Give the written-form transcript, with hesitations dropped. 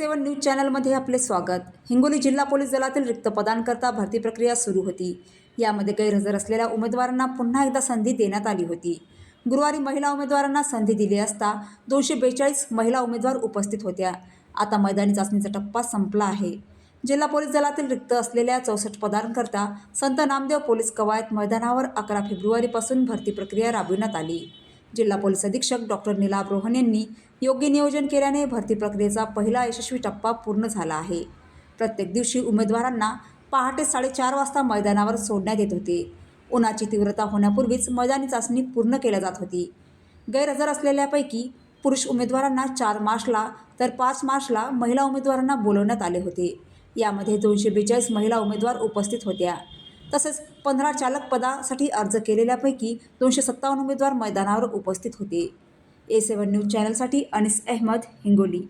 A7 news चॅनलमध्ये आपले स्वागत। हिंगोली जिल्हा पोलीस दलातील रिक्त पदांकरता भरती प्रक्रिया सुरू होती। यामध्ये गैरहजर असलेल्या उमेदवारांना पुन्हा एकदा संधी देण्यात आली होती। गुरुवारी महिला उमेदवारांना संधी दिली असता 242 महिला उमेदवार उपस्थित होत्या। आता मैदानी चाचणीचा टप्पा संपला आहे। जिल्हा पोलीस दलातील रिक्त असलेल्या 64 पदांकरता संत नामदेव पोलीस कवायत मैदानावर 11 फेब्रुवारीपासून भरती प्रक्रिया राबविण्यात आली। जिल्हा पोलीस अधीक्षक डॉक्टर नीलाभ रोहन यांनी योग्य नियोजन केल्याने भरती प्रक्रियेचा पहिला यशस्वी टप्पा पूर्ण झाला आहे। प्रत्येक दिवशी उमेदवारांना पहाटे 4:30 वाजता मैदानावर सोडण्यात येत होते। उन्हाची तीव्रता होण्यापूर्वीच मैदानी चाचणी पूर्ण केली जात होती। गैरहजर असलेल्यापैकी पुरुष उमेदवारांना 4 मार्चला तर 5 मार्चला महिला उमेदवारांना बोलवण्यात आले होते। यामध्ये 242 महिला उमेदवार उपस्थित होत्या। तसेच 15 चालक पदासाठी अर्ज केलेल्यापैकी 257 उमेदवार मैदानावर उपस्थित होते। A7 न्यूज चॅनलसाठी अनिस अहमद, हिंगोली।